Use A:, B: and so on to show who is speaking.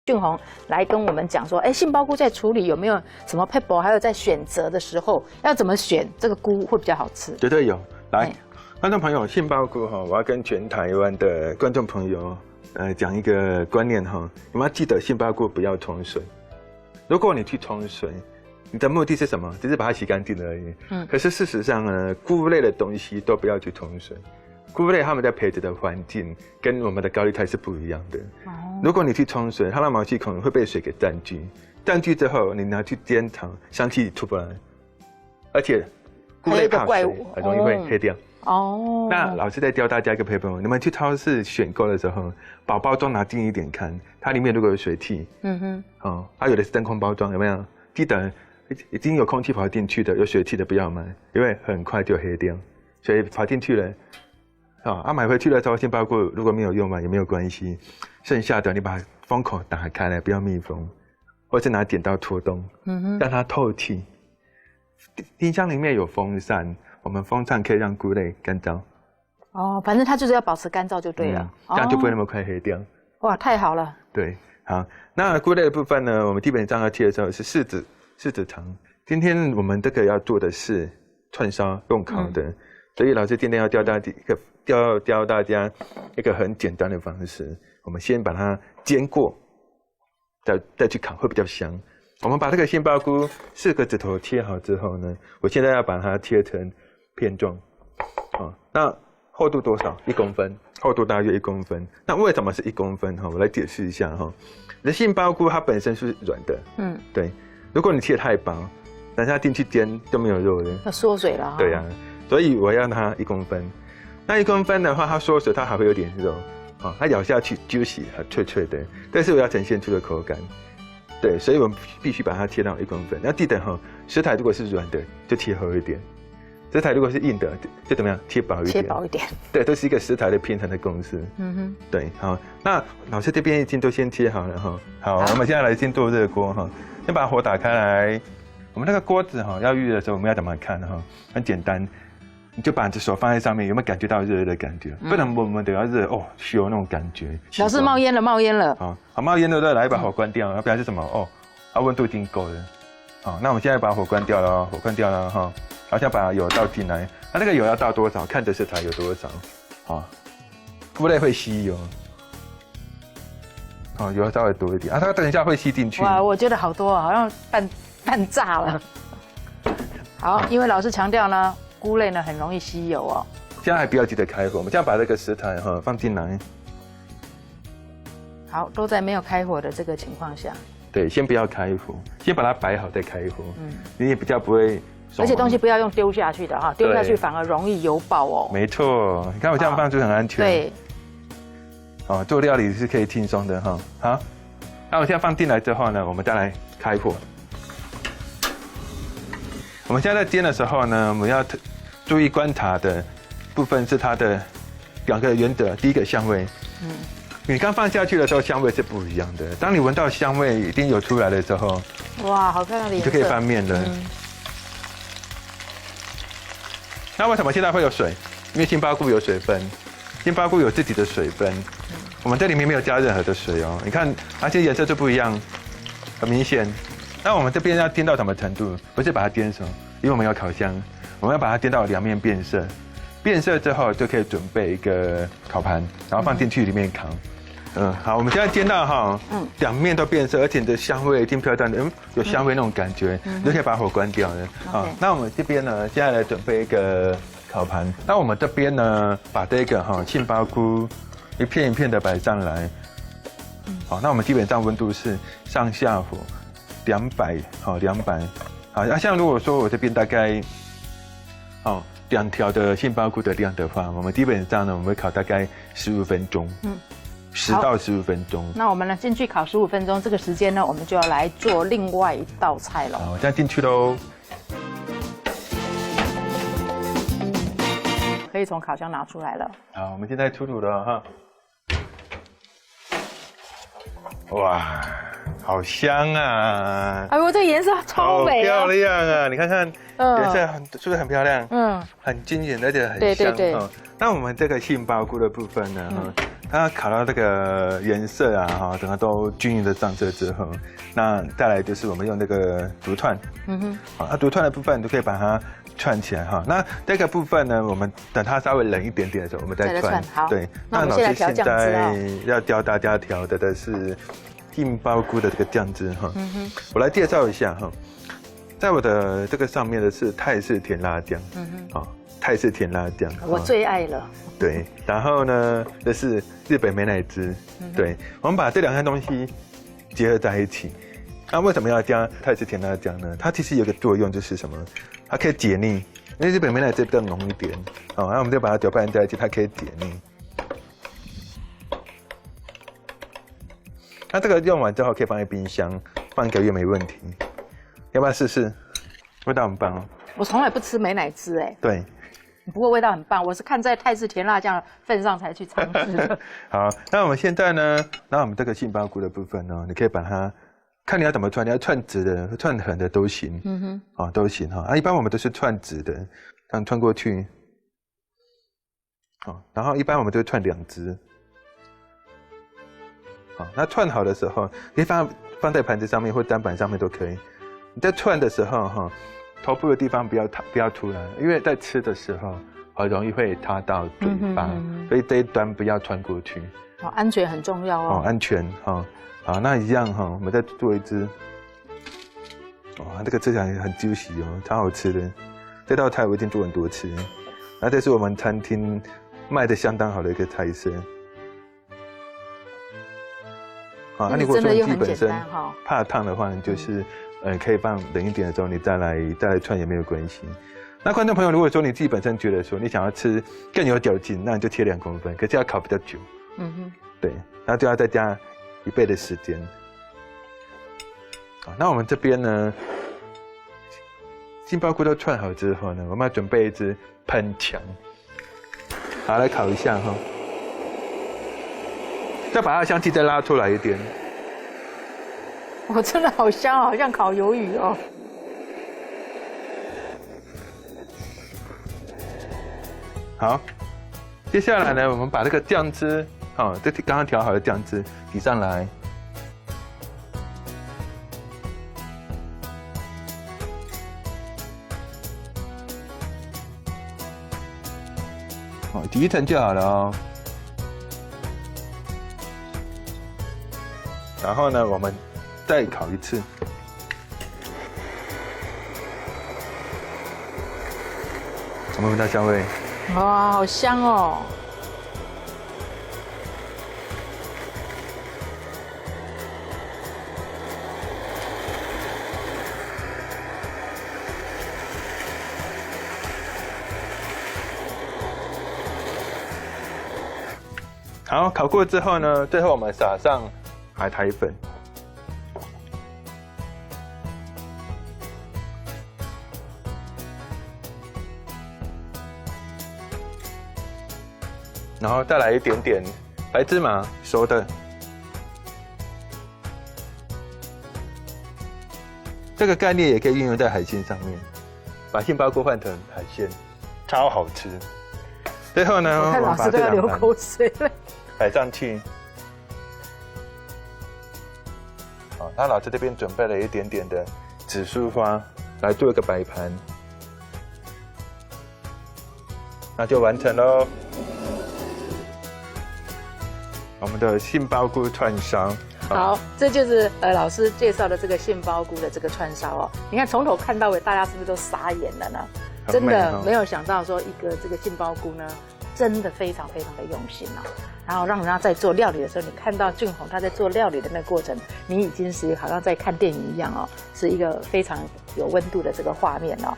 A: 俊宏来跟我们讲说，哎，杏鲍菇在处理有没有什么撇步，还有在选择的时候要怎么选这个菇会比较好吃？
B: 绝对有。来，观众朋友，杏鲍菇哈，我要跟全台湾的观众朋友讲一个观念哈，你们要记得杏鲍菇不要冲水。如果你去冲水，你的目的是什么？只是把它洗干净而已。可是事实上呢，菇类的东西都不要去冲水。菇类它们在培植的环境跟我们的高丽菜是不一样的。如果你去冲水，它的毛细孔会被水给占据，占据之后你拿去煎炒，香气出不来，而且菇类怕水，很容易会黑掉。那老师在教大家一个配方，你们去超市选购的时候，把包装拿近一点看，它里面如果有水汽，它有的是真空包装，有没有？记得已经有空气跑进去的、有水汽的不要买，因为很快就黑掉。所以跑进去了。买回去的时候，杏鲍菇如果没有用完也没有关系，剩下的你把封口打开来，不要密封，或是拿剪刀戳洞，让它透气。冰箱里面有风扇，我们风扇可以让菇类干燥。
A: 反正它就是要保持干燥就对了，
B: 这样就不会那么快黑掉。
A: 哇，太好了。
B: 对，好，那菇类的部分呢，我们基本上要切的时候是柿子肠。今天我们这个要做的是串烧用烤的，所以老师今天要教大家一个很简单的方式，我们先把它煎过，再去烤会比较香。我们把这个杏鲍菇4个指头切好之后呢，我现在要把它切成片状。那厚度多少？1公分，厚度大约1公分。那为什么是1公分？我来解释一下哈。杏鲍菇它本身是软的，对。如果你切太薄，等下进去煎就没有肉了，
A: 要缩水了。
B: 对呀，所以我要它1公分。那1公分的话，它缩水，它还会有点肉，它咬下去 juicy 很脆脆的，但是我要呈现出的口感，对，所以我们必须把它切到1公分。要记得食材如果是软的，就切厚一点；食材如果是硬的，就怎么样，切薄一点。切薄一点，对，都是一个食材的平衡的公式。对，好，那老师这边已经都先切好了哈。好，我们现在来先做热锅哈，先把火打开来。我们那个锅子要预热的时候，我们要怎么看哈？很简单。你就把你的手放在上面，有没有感觉到热热的感觉？不能闷闷的，要热咻那种感觉。
A: 老师冒烟了，冒烟了。
B: 好，冒烟了，来把火关掉，要不然是什么？温度已经够了。好，那我们现在把火关掉了，火关掉了哈。好，再把油倒进来，那个油要倒多少？看着食材有多少。菇类会吸油。油稍微多一点它等一下会吸进去。
A: 哇，我觉得好多，好像半炸了。好，因为老师强调呢。菇类呢很容易吸油
B: 现在还不要急着开火，我们这样把这个食材放进来。
A: 好，都在没有开火的这个情况下。
B: 对，先不要开火，先把它摆好再开火。你也比较不会。
A: 而且东西不要用丢下去的哈，丢下去反而容易油爆
B: 没错，你看我这样放就很安全。
A: 对。
B: 做料理是可以轻松的哈。好，那我现在放进来之后呢，我们再来开火。我们现在在煎的时候呢，我们要注意观察的部分是它的2个原则。第一个香味，你刚放下去的时候香味是不一样的。当你闻到香味已经有出来的时候，
A: 哇，好漂亮的颜色，
B: 就可以翻面了。那为什么现在会有水？因为杏鲍菇有水分，杏鲍菇有自己的水分，我们这里面没有加任何的水你看，而且颜色就不一样，很明显。那我们这边要煎到什么程度？不是把它煎熟，因为我们有烤箱，我们要把它煎到2面变色。变色之后就可以准备一个烤盘，然后放进去里面烤。好，我们现在煎到2面都变色，而且你的香味已经飘到有香味那种感觉，你就可以把火关掉了。那我们这边呢，现在来准备一个烤盘。那我们这边呢，把这个杏鲍菇一片一片的摆上来。好，那我们基本上温度是上下火。200，好，像如果说我这边大概2条的杏鲍菇的量的话，我们基本上呢，我们会烤大概15分钟，10到15分钟。
A: 那我们呢进去烤15分钟，这个时间呢，我们就要来做另外一道菜了。
B: 好，这样进去喽。
A: 可以从烤箱拿出来了。
B: 好，我们现在出炉了哈。哇！好香啊！
A: 哎呦，这个颜色超美，
B: 好漂亮啊！你看看，颜色是不是很漂亮？很惊艳，而且很香。对。那我们这个杏鲍菇的部分呢，它烤到这个颜色啊，哈，整个都均匀的上色之后，那再来就是我们用那个竹串，好，那竹串的部分就可以把它串起来哈。那这个部分呢，我们等它稍微冷一点点的时候，我们再串。
A: 好，
B: 对，
A: 那我们现在调酱汁
B: 要教大家调的是杏鲍菇的这个酱汁哈。我来介绍一下哈，在我的这个上面的是泰式甜辣酱，好，泰式甜辣酱，
A: 我最爱了。
B: 对，然后呢，这是日本美乃滋，对，我们把这两样东西结合在一起。那为什么要加泰式甜辣酱呢？它其实有个作用就是什么？它可以解腻，因为日本美乃滋比较浓一点，哦，那我们就把它搅拌在一起，它可以解腻。那这个用完之后可以放在冰箱，放1个月没问题。要不要试试？味道很棒哦。
A: 我从来不吃美乃滋，哎。
B: 对。
A: 不过味道很棒，我是看在泰式甜辣酱份上才去尝试的。
B: 好，那我们现在呢，那我们这个杏鲍菇的部分呢，你可以把它，看你要怎么串，你要串直的、串横的都行，哦，都行哈。一般我们都是串直的，这样串过去，好，然后一般我们都串2只，好，那串好的时候，可以放在盘子上面或砧板上面都可以。你在串的时候哈。头部的地方不要突然，因为在吃的时候很容易会塌到嘴巴，所以这一端不要穿过去。
A: 哦，安全很重要哦。
B: 安全哈。好，那一样哈，我们再做一只。哇，这个吃起来很 juicy 哦，超好吃的。这道菜我一定做很多次。那这是我们餐厅卖的相当好的一个菜色。好，那如果说你本身怕烫的话，就是可以放冷一点的时候，你再来串也没有关系。那观众朋友，如果说你自己本身觉得说你想要吃更有嚼劲，那你就切2公分，可是要烤比较久。对，那就要再加1倍的时间。好，那我们这边呢，杏鲍菇都串好之后呢，我们要准备一支喷枪，好，来烤一下哈。再把它的香气再拉出来一点。
A: 哦，真的好香，好像烤鱿鱼哦。
B: 好，接下来呢，我们把这个酱汁，这刚刚调好的酱汁挤上来。挤1层就好了哦。然后呢，我们再烤1次。我们闻到香味。
A: 哇，好香哦！
B: 好，烤过之后呢，最后我们撒上海苔粉。然后再来一点点白芝麻，熟的。这个概念也可以运用在海鲜上面，把杏鲍菇换成海鲜，超好吃。最后呢，
A: 我看老师都要流口水了。
B: 摆上去。好，那老师这边准备了一点点的紫苏花，来做一个摆盘，那就完成喽。我们的杏鲍菇串烧。
A: 好，这就是老师介绍的这个杏鲍菇的这个串烧哦。你看从头看到尾，大家是不是都傻眼了呢？真的没有想到说一个这个杏鲍菇呢，真的非常非常的用心哦。然后让人家在做料理的时候，你看到俊宏他在做料理的那个过程，你已经是好像在看电影一样哦，是一个非常有温度的这个画面哦。